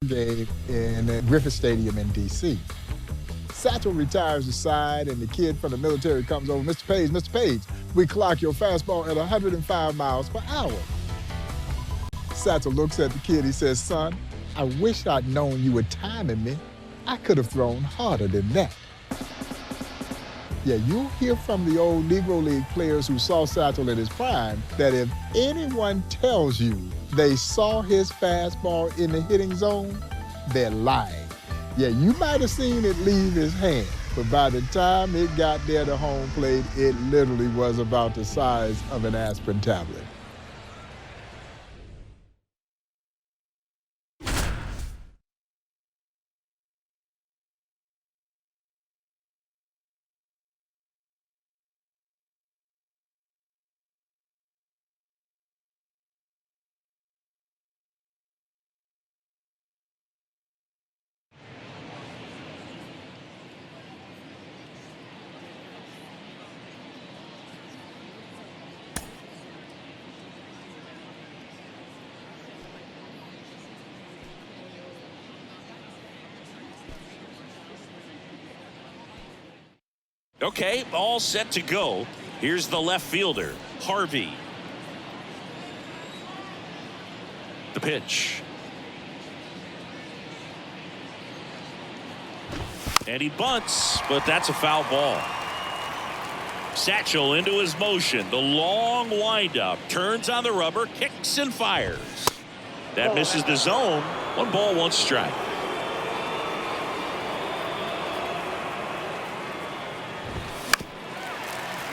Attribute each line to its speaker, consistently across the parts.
Speaker 1: game in Griffith Stadium in D.C. Satchel retires aside, and the kid from the military comes over. Mr. Page, we clock your fastball at 105 miles per hour. Satchel looks at the kid. He says, son, I wish I'd known you were timing me. I could have thrown harder than that. Yeah, you'll hear from the old Negro League players who saw Satchel in his prime that if anyone tells you they saw his fastball in the hitting zone, they're lying. Yeah, you might have seen it leave his hand, but by the time it got there to home plate, it literally was about the size of an aspirin tablet.
Speaker 2: Okay, all set to go. Here's the left fielder, Harvey. The pitch. And he bunts, but that's a foul ball. Satchel into his motion. The long windup. Turns on the rubber, kicks and fires. That misses the zone. 1 ball, 1 strike.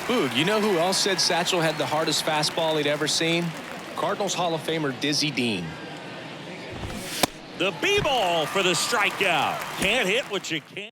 Speaker 3: Boog, you know who else said Satchel had the hardest fastball he'd ever seen? Cardinals Hall of Famer Dizzy Dean.
Speaker 2: The B-ball for the strikeout. Can't hit what you can't.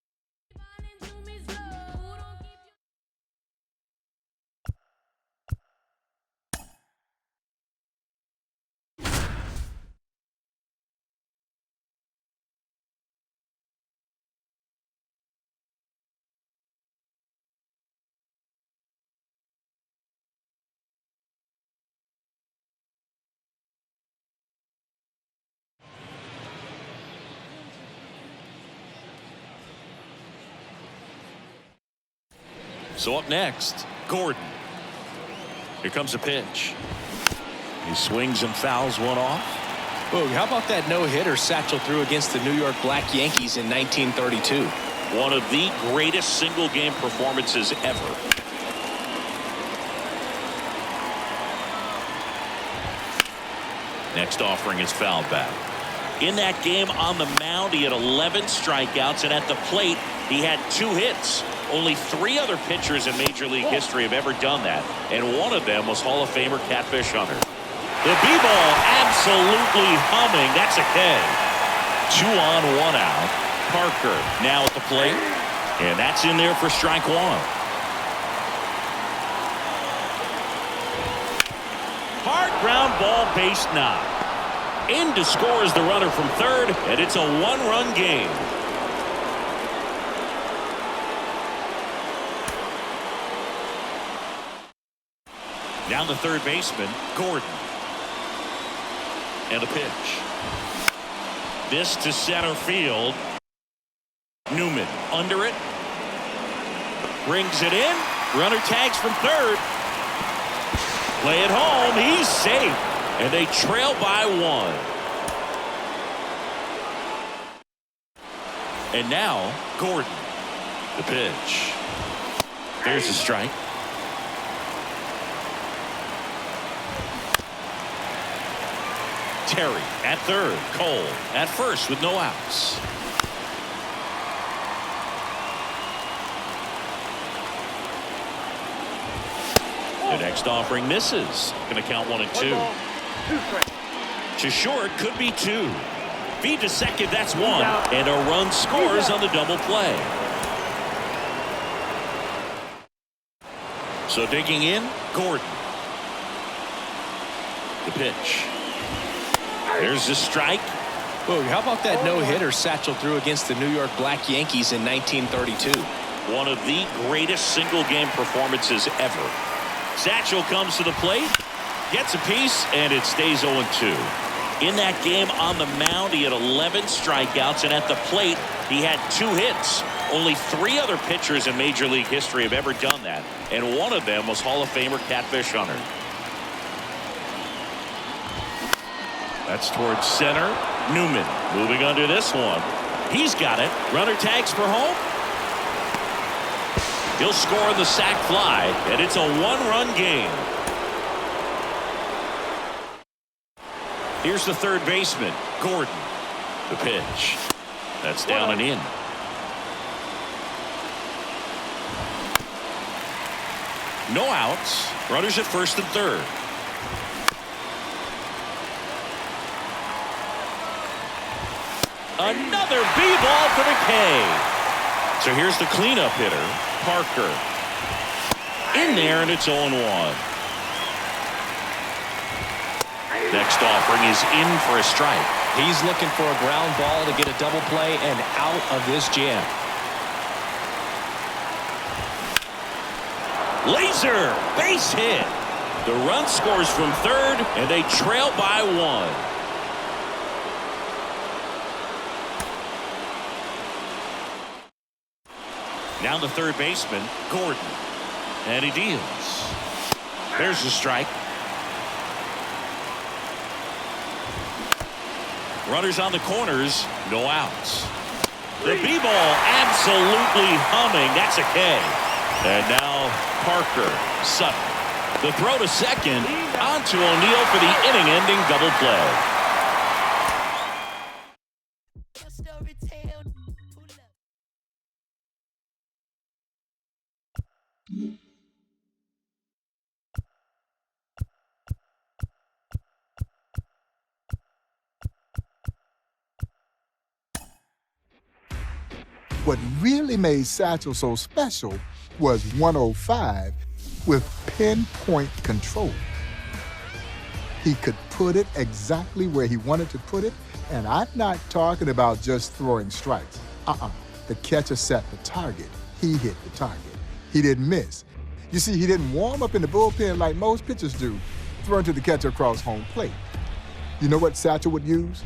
Speaker 2: So up next, Gordon. Here comes a pitch. He swings and fouls one off.
Speaker 3: Boog, how about that no-hitter Satchel threw against the New York Black Yankees in 1932?
Speaker 2: One of the greatest single-game performances ever. Next offering is fouled back. In that game on the mound, he had 11 strikeouts, and at the plate, he had 2 hits. Only 3 other pitchers in Major League history have ever done that, and one of them was Hall of Famer Catfish Hunter. The B-ball absolutely humming. That's a K. 2 on, 1 out. Parker now at the plate, and that's in there for strike 1. Hard ground ball, base knock. In to score is the runner from third, and it's a 1-run game. Down the third baseman, Gordon. And a pitch. This to center field. Newman under it. Brings it in. Runner tags from third. Play it home. He's safe. And they trail by 1. And now, Gordon. The pitch. There's a strike. Terry at third. Cole at first with no outs. The next offering misses. Going to count 1 and 2. To short, could be 2. Feed to second, that's 1. And a run scores on the double play. So digging in, Gordon. The pitch. There's the strike.
Speaker 3: Boog, how about that no-hitter Satchel threw against the New York Black Yankees in 1932?
Speaker 2: One of the greatest single-game performances ever. Satchel comes to the plate, gets a piece, and it stays 0-2. In that game on the mound, he had 11 strikeouts, and at the plate, he had 2 hits. Only 3 other pitchers in Major League history have ever done that, and one of them was Hall of Famer Catfish Hunter. That's towards center. Newman moving under this one. He's got it. Runner tags for home. He'll score on the sac fly, and it's a 1-run game. Here's the third baseman, Gordon. The pitch. That's down and in. No outs. Runners at first and third. Another B-ball for the K. So here's the cleanup hitter, Parker. In there, and it's 0-1. Next offering is in for a strike.
Speaker 3: He's looking for a ground ball to get a double play and out of this jam.
Speaker 2: Laser base hit. The run scores from third, and they trail by 1. Now the third baseman, Gordon. And he deals. There's the strike. Runners on the corners, no outs. The B-ball absolutely humming. That's a K. And now Parker, Sutton. The throw to second, onto O'Neill for the inning-ending double play.
Speaker 1: What really made Satchel so special was 105 with pinpoint control. He could put it exactly where he wanted to put it, and I'm not talking about just throwing strikes. The catcher set the target. He hit the target. He didn't miss. You see, he didn't warm up in the bullpen like most pitchers do, throwing to the catcher across home plate. You know what Satchel would use?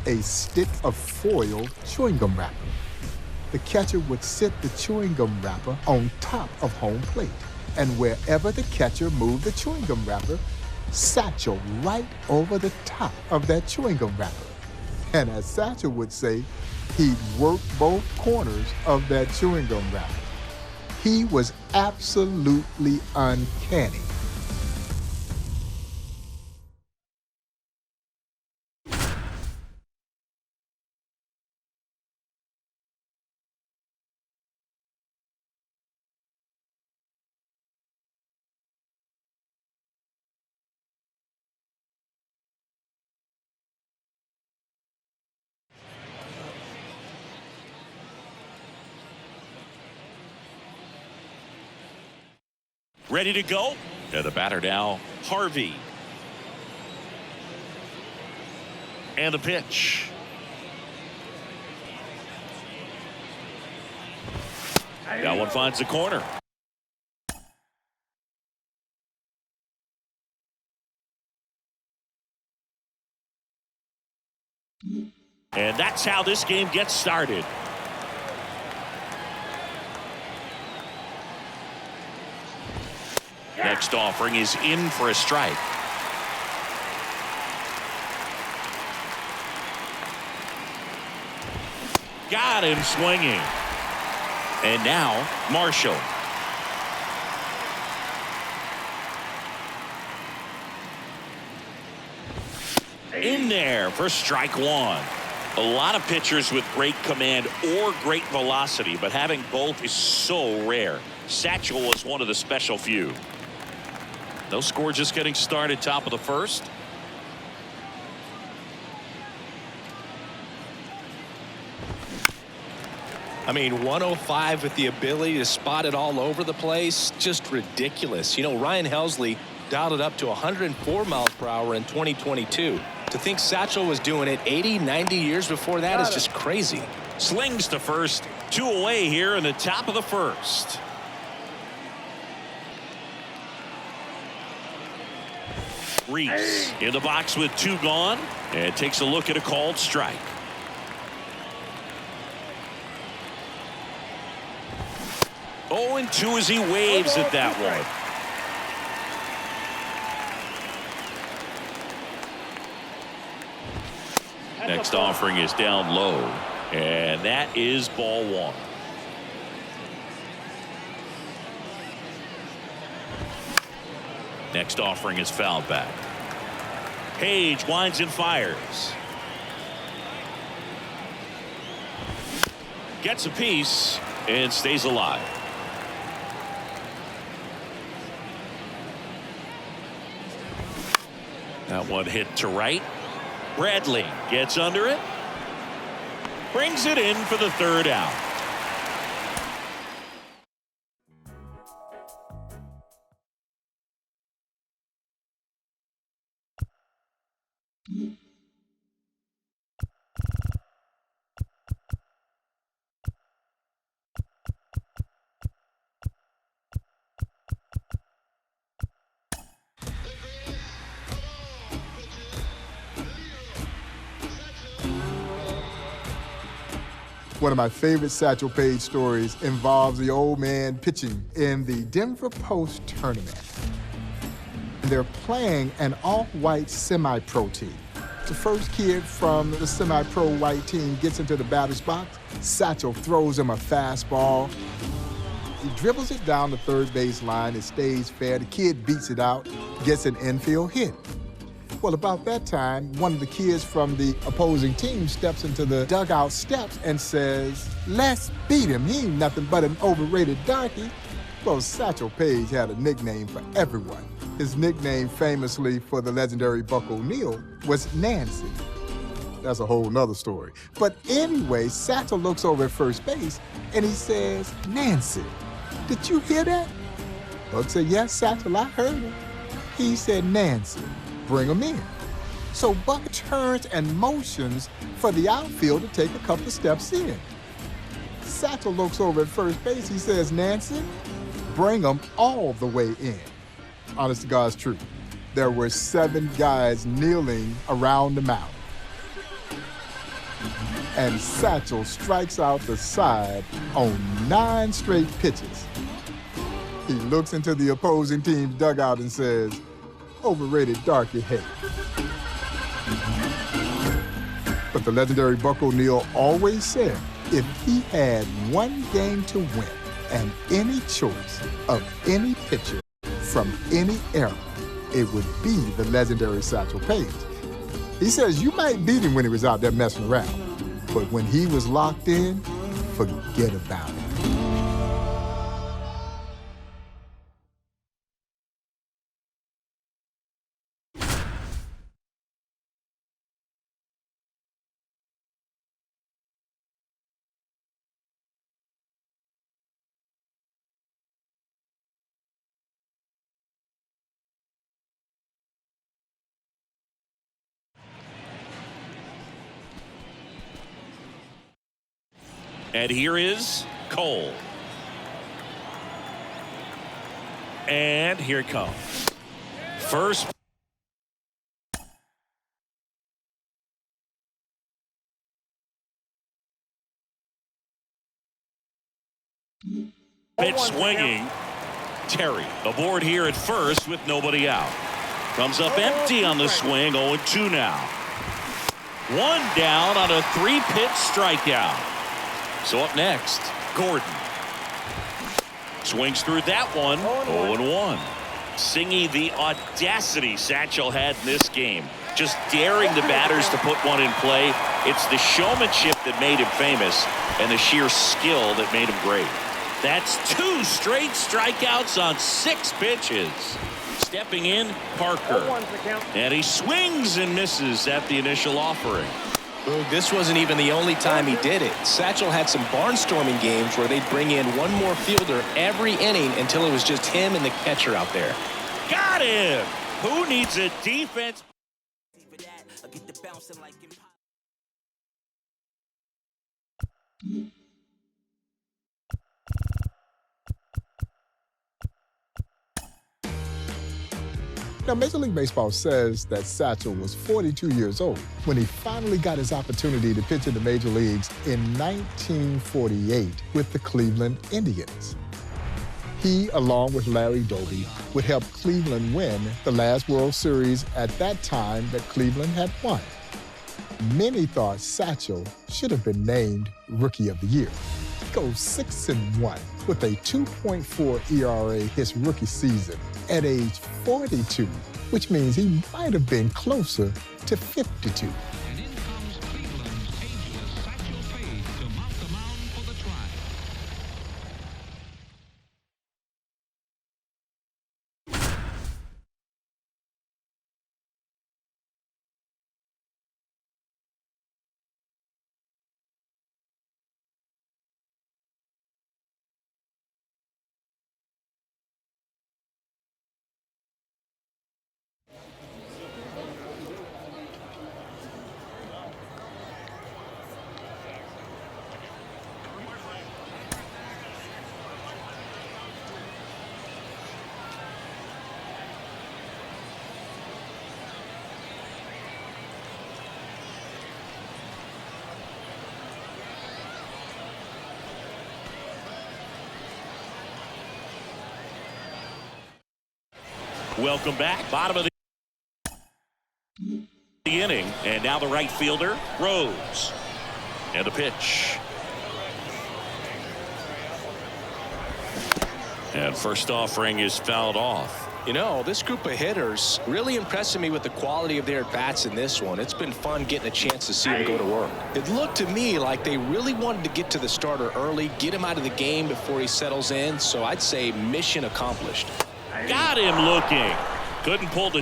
Speaker 1: A stick of foil chewing gum wrapper. The catcher would sit the chewing gum wrapper on top of home plate. And wherever the catcher moved the chewing gum wrapper, Satchel right over the top of that chewing gum wrapper. And as Satchel would say, he'd work both corners of that chewing gum wrapper. He was absolutely uncanny.
Speaker 2: Ready to go? To the batter now, Harvey. And the pitch. That one finds the corner. And that's how this game gets started. Next offering is in for a strike. Got him swinging. And now Marshall. In there for strike 1. A lot of pitchers with great command or great velocity, but having both is so rare. Satchel was one of the special few. No score, just getting started, top of the first.
Speaker 3: I mean, 105 with the ability to spot it all over the place, just ridiculous. You know, Ryan Helsley dialed it up to 104 miles per hour in 2022. To think Satchel was doing it 80, 90 years before that is just crazy.
Speaker 2: Slings to first, 2 away here in the top of the first. Reese in the box with 2 gone and takes a look at a called strike. Oh, and 2 as he waves at that one. Next offering is down low, and that is ball 1. Next offering is fouled back. Page winds and fires. Gets a piece and stays alive. That one hit to right. Bradley gets under it. Brings it in for the 3rd out.
Speaker 1: One of my favorite Satchel Paige stories involves the old man pitching in the Denver Post tournament. They're playing an all-white semi-pro team. The first kid from the semi-pro white team gets into the batter's box. Satchel throws him a fastball. He dribbles it down the third base line. It stays fair. The kid beats it out, gets an infield hit. Well, about that time, one of the kids from the opposing team steps into the dugout steps and says, "Let's beat him. He ain't nothing but an overrated darky." Well, Satchel Paige had a nickname for everyone. His nickname, famously for the legendary Buck O'Neil, was Nancy. That's a whole nother story. But anyway, Satchel looks over at first base and he says, "Nancy, did you hear that?" Buck said, "Yes, Satchel, I heard it." He said, "Nancy, bring him in." So Buck turns and motions for the outfield to take a couple of steps in. Satchel looks over at first base. He says, "Nancy, bring him all the way in." Honest to God's truth. There were 7 guys kneeling around the mound. And Satchel strikes out the side on 9 straight pitches. He looks into the opposing team's dugout and says, "Overrated darky hate." But the legendary Buck O'Neil always said if he had one game to win and any choice of any pitcher from any era, it would be the legendary Satchel Paige. He says you might beat him when he was out there messing around, but when he was locked in, forget about it.
Speaker 2: And here is Cole. And here it comes. First. Pitch swinging. Terry aboard here at first with nobody out. Comes up empty on the swing. 0-2 now. 1 down on a 3-pitch strikeout. So up next, Gordon. Swings through that one. 0-1. Singing the audacity Satchel had in this game. Just daring the batters to put one in play. It's the showmanship that made him famous and the sheer skill that made him great. That's 2 straight strikeouts on 6 pitches. Stepping in, Parker. And he swings and misses at the initial offering.
Speaker 3: This wasn't even the only time he did it. Satchel had some barnstorming games where they'd bring in one more fielder every inning until it was just him and the catcher out there.
Speaker 2: Got him! Who needs a defense?
Speaker 1: Now, Major League Baseball says that Satchel was 42 years old when he finally got his opportunity to pitch in the major leagues in 1948 with the Cleveland Indians. He, along with Larry Doby, would help Cleveland win the last World Series at that time that Cleveland had won. Many thought Satchel should have been named Rookie of the Year. He goes 6-1 with a 2.4 ERA his rookie season at age 42, which means he might have been closer to 52.
Speaker 4: And in comes Cleveland's ageless Satchel Paige to mount the mound for the Tribe.
Speaker 2: Welcome back. Bottom of the inning. And now the right fielder, Rose. And the pitch. And first offering is fouled off.
Speaker 3: You know, this group of hitters really impressing me with the quality of their at-bats in this one. It's been fun getting a chance to see them go to work. It looked to me like they really wanted to get to the starter early, get him out of the game before he settles in. So I'd say mission accomplished.
Speaker 2: Got him looking. Couldn't pull the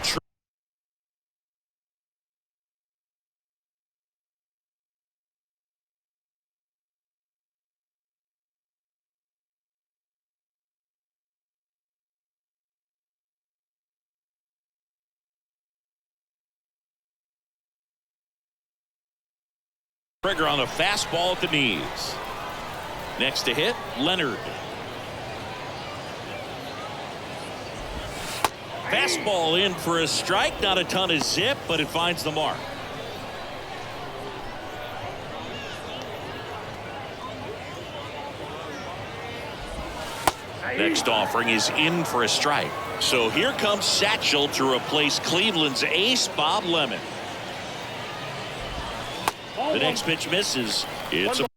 Speaker 2: trigger on a fastball at the knees. Next to hit, Leonard. Fastball in for a strike. Not a ton of zip, but it finds the mark. Next offering is in for a strike. So here comes Satchel to replace Cleveland's ace, Bob Lemon. The next pitch misses. It's a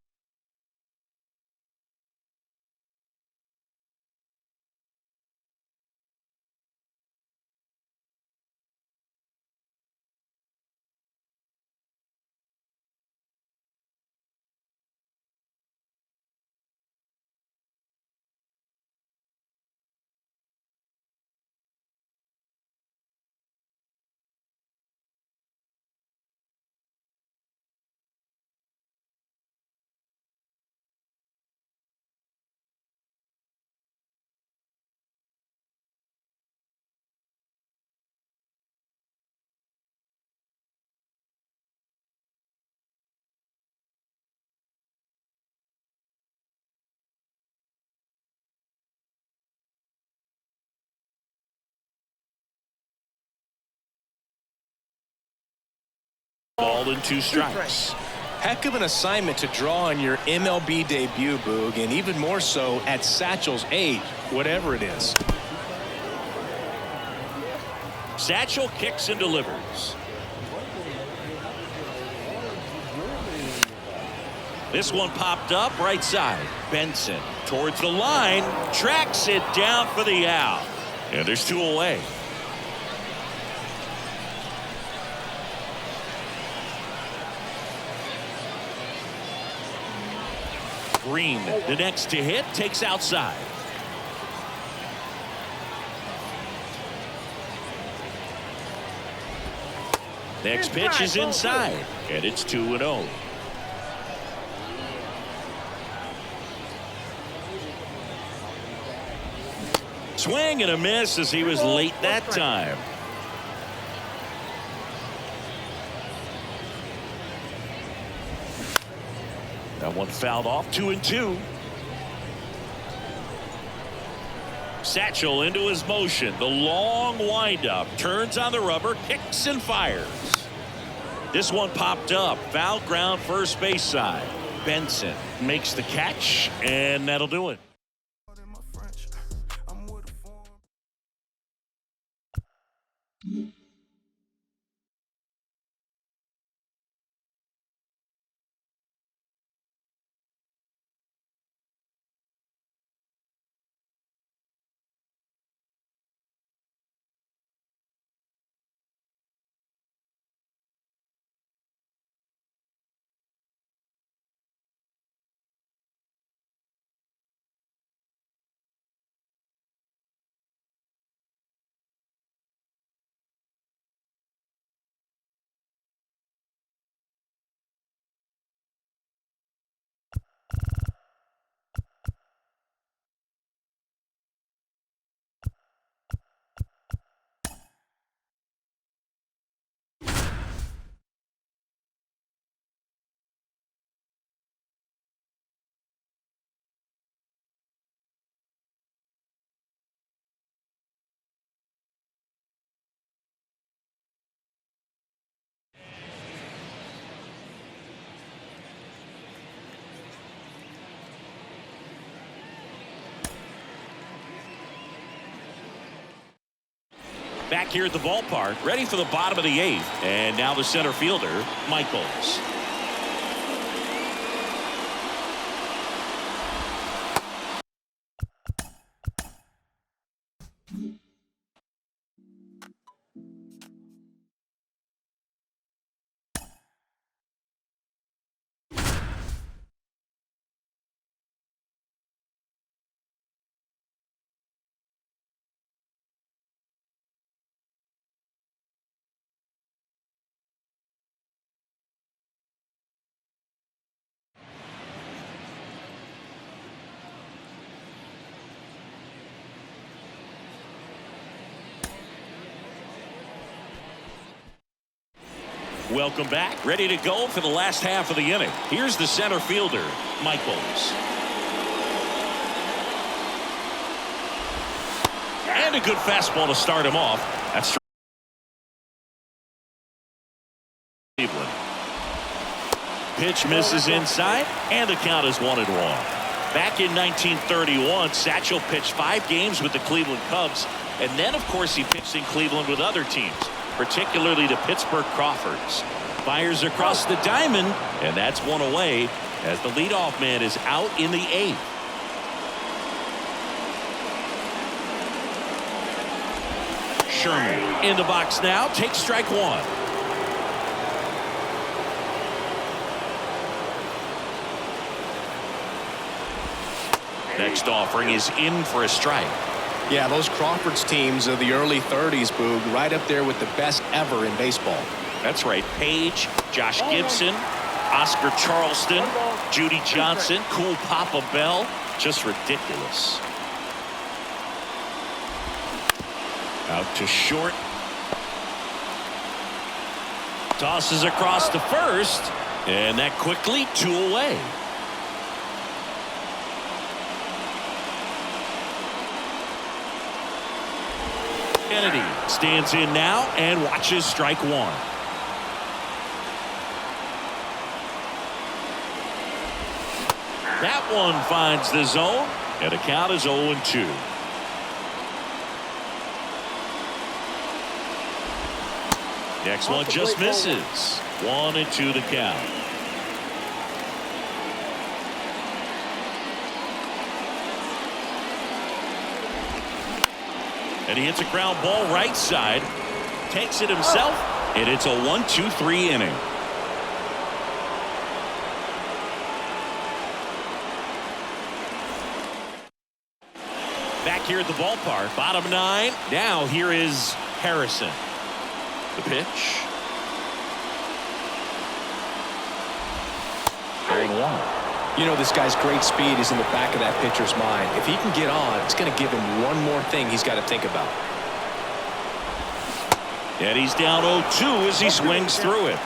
Speaker 2: ball and two strikes.
Speaker 3: Heck of an assignment to draw on your MLB debut, Boog, and even more so at Satchel's age, whatever it is.
Speaker 2: Satchel kicks and delivers. This one popped up right side. Benson towards the line, tracks it down for the out. And there's two away. Green, the next to hit, takes outside. Next pitch is inside, and it's 2-0. Swing and a miss as he was late that time. That one fouled off. 2-2. Satchel into his motion. The long windup. Turns on the rubber. Kicks and fires. This one popped up. Foul ground first base side. Benson makes the catch, and that'll do it. Back here at the ballpark, ready for the bottom of the 8th. And now the center fielder, Michaels. Welcome back. Ready to go for the last half of the inning. Here's the center fielder, Michaels. And a good fastball to start him off. That's Cleveland. Pitch misses inside, and the count is 1-1. Back in 1931, Satchel pitched 5 games with the Cleveland Cubs, and then, of course, he pitched in Cleveland with other teams, particularly the Pittsburgh Crawfords. Fires across the diamond, and that's one away as the leadoff man is out in the 8th. Sherman in the box now, takes strike 1. Next offering is in for a strike.
Speaker 3: Yeah, those Crawfords teams of the early 30s, Boog, right up there with the best ever in baseball.
Speaker 2: That's right. Page, Josh Gibson, Oscar Charleston, Judy Johnson, Cool Papa Bell. Just ridiculous. Out to short. Tosses across to first. And that quickly 2 away. Kennedy stands in now and watches strike 1. That one finds the zone, and the count is 0-2. Next one just misses. 1-2 the count. And he hits a ground ball right side. Takes it himself, and it's a 1-2-3 inning. Back here at the ballpark, bottom 9. Now here is Harrison. The pitch. 0-1.
Speaker 3: You know, this guy's great speed is in the back of that pitcher's mind. If he can get on, it's going to give him one more thing he's got to think about.
Speaker 2: And he's down 0-2 as he swings through it.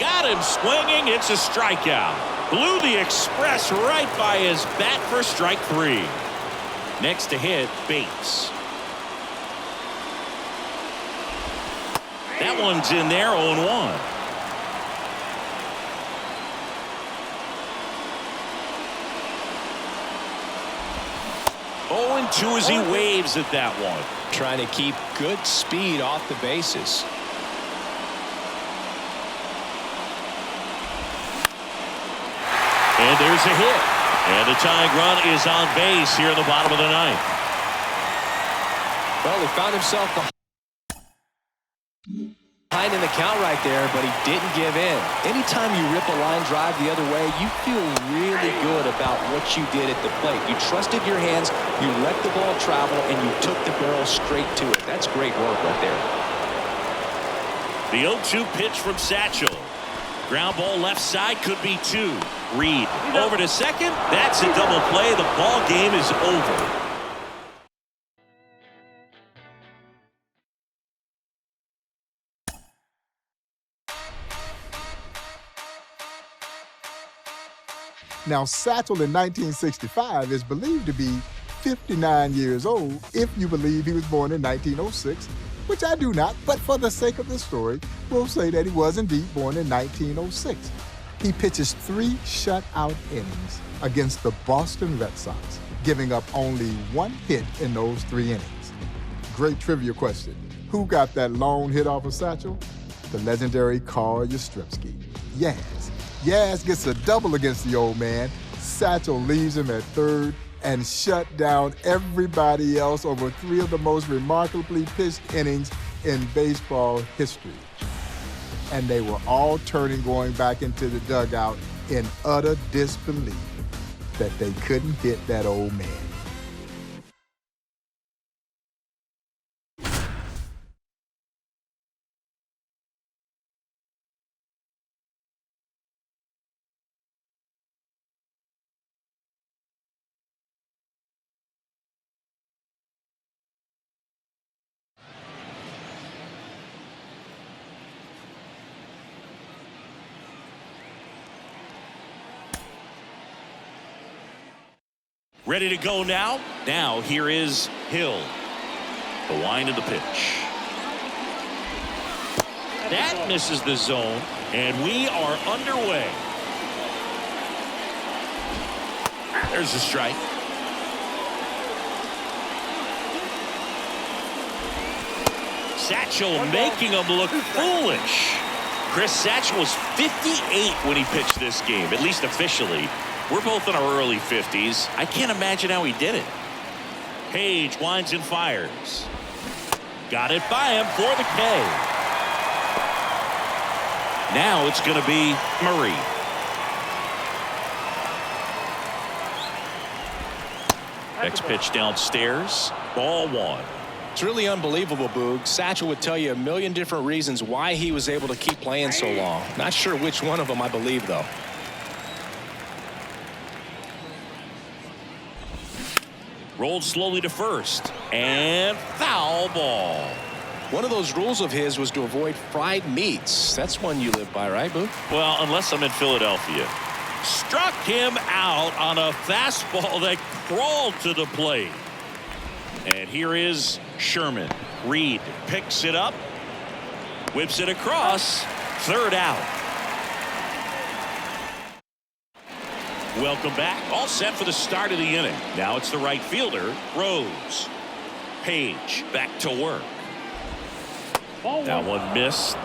Speaker 2: Got him swinging. It's a strikeout. Blew the express right by his bat for strike 3. Next to hit, Bates. That one's in there, 0-1. 0-2 as he waves at that one.
Speaker 3: Trying to keep good speed off the bases.
Speaker 2: And there's a hit. And the tying run is on base here in the bottom of the ninth.
Speaker 3: Well, he found himself behind in the count right there, but he didn't give in. Anytime you rip a line drive the other way, you feel really good about what you did at the plate. You trusted your hands, you let the ball travel, and you took the barrel straight to it. That's great work right there.
Speaker 2: The 0-2 pitch from Satchel. Ground ball left side, could be 2. Reed over to second. That's a double play. The ball game is over.
Speaker 1: Now, Satchel in 1965 is believed to be 59 years old if you believe he was born in 1906, which I do not, but for the sake of the story, we'll say that he was indeed born in 1906. He pitches 3 shutout innings against the Boston Red Sox, giving up only 1 hit in those 3 innings. Great trivia question. Who got that long hit off of Satchel? The legendary Carl Yastrzemski. Yaz. Yaz gets a double against the old man. Satchel leaves him at third and shut down everybody else over 3 of the most remarkably pitched innings in baseball history. And they were all turning, going back into the dugout in utter disbelief that they couldn't hit that old man.
Speaker 2: Ready to go now? Now here is Hill. The wind of the pitch. That misses the zone, and we are underway. There's a strike. Satchel making him look foolish. Chris Satchel was 58 when he pitched this game, at least officially. We're both in our early 50s. I can't imagine how he did it. Page winds and fires. Got it by him for the K. Now it's going to be Murray. Next pitch downstairs. Ball 1.
Speaker 3: It's really unbelievable, Boog. Satchel would tell you a million different reasons why he was able to keep playing so long. Not sure which one of them I believe, though.
Speaker 2: Rolled slowly to first. And foul ball.
Speaker 3: One of those rules of his was to avoid fried meats. That's one you live by, right, Boog?
Speaker 2: Well, unless I'm in Philadelphia. Struck him out on a fastball that crawled to the plate. And here is Sherman. Reed picks it up. Whips it across. Third out. Welcome back. All set for the start of the inning. Now it's the right fielder, Rose. Page back to work. That one missed.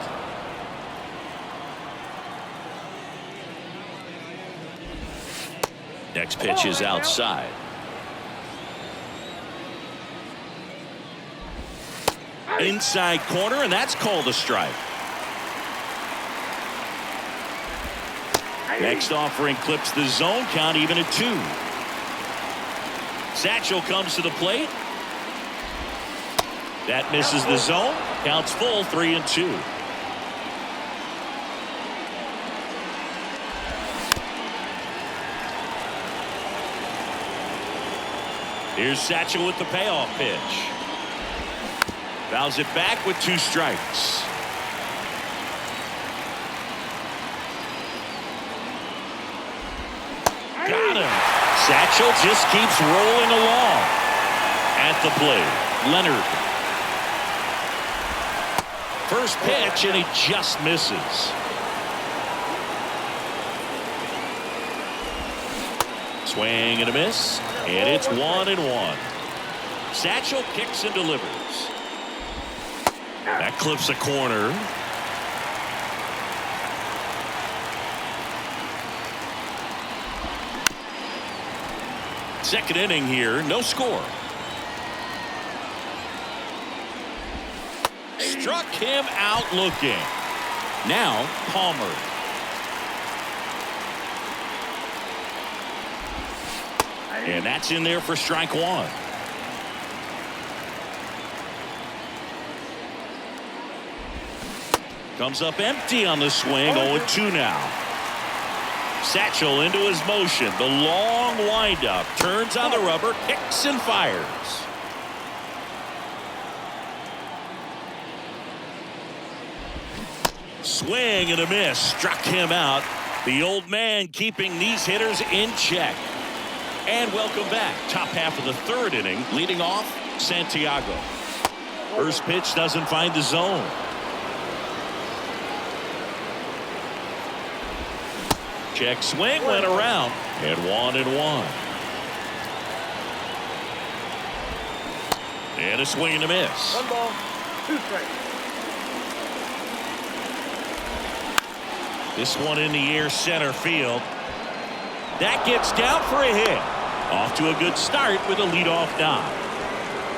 Speaker 2: Next pitch is outside. Inside corner, and that's called a strike. Next offering clips the zone, count even at 2. Satchel comes to the plate. That misses the zone. Counts full, 3-2. Here's Satchel with the payoff pitch. Fouls it back with 2 strikes. Got him. Satchel just keeps rolling along. At the plate, Leonard. First pitch, and he just misses. Swing and a miss, and it's 1-1. Satchel kicks and delivers. That clips a corner. Second inning here, no score. Struck him out looking. Now Palmer. And that's in there for strike one. Comes up empty on the swing. 0-2 now. Satchel into his motion. The long windup. Turns on the rubber. Kicks and fires. Swing and a miss. Struck him out. The old man keeping these hitters in check. And welcome back. Top half of the third inning. Leading off, Santiago. First pitch doesn't find the zone. Check swing went around. And 1-1. And a swing and a miss.
Speaker 5: 1 ball, 2 strikes.
Speaker 2: This one in the air center field. That gets down for a hit. Off to a good start with a leadoff knock.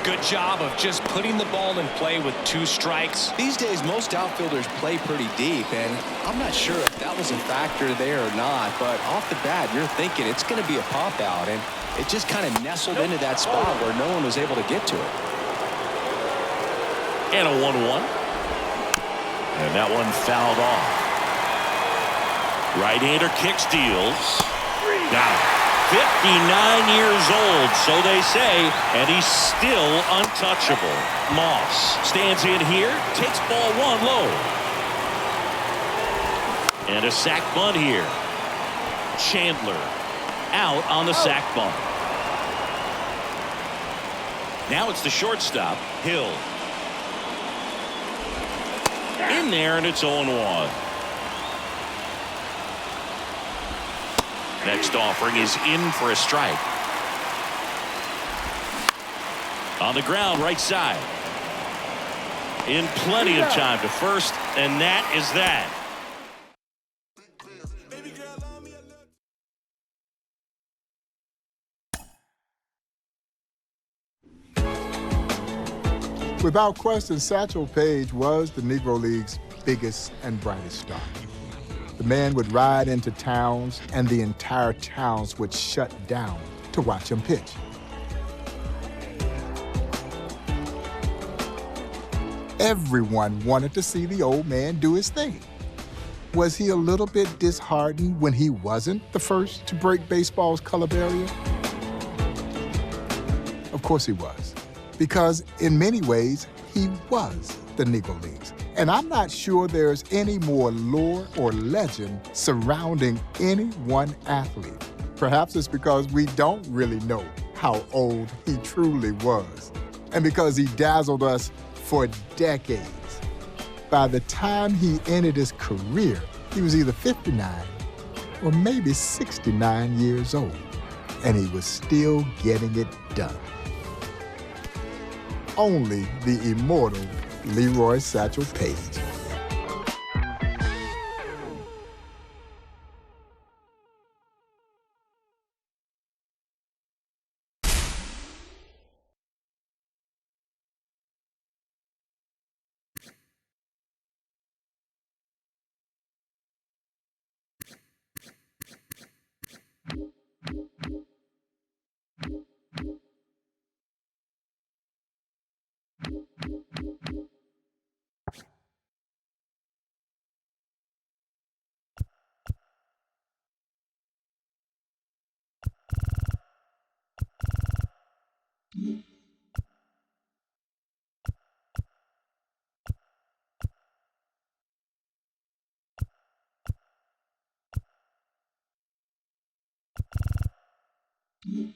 Speaker 3: Good job of just putting the ball in play with 2 strikes.
Speaker 6: These days, most outfielders play pretty deep, and I'm not sure if that was a factor there or not, but off the bat, you're thinking it's going to be a pop out, and it just kind of nestled into that spot where no one was able to get to it.
Speaker 2: And a 1-1. And that one fouled off. Right-hander kicks, deals. Got it. 59 years old, so they say, and he's still untouchable. Moss stands in here, takes ball 1 low. And a sac bunt here. Chandler out on the sac bunt. Now it's the shortstop, Hill. In there, and it's 0-1. Next offering is in for a strike. On the ground, right side. In plenty of time to first, and that is that.
Speaker 1: Without question, Satchel Paige was the Negro League's biggest and brightest star. The man would ride into towns, and the entire towns would shut down to watch him pitch. Everyone wanted to see the old man do his thing. Was he a little bit disheartened when he wasn't the first to break baseball's color barrier? Of course he was, because in many ways, he was the Negro Leagues. And I'm not sure there's any more lore or legend surrounding any one athlete. Perhaps it's because we don't really know how old he truly was, and because he dazzled us for decades. By the time he ended his career, he was either 59 or maybe 69 years old, and he was still getting it done. Only the immortal Leroy Satchel Paige. Mm-hmm.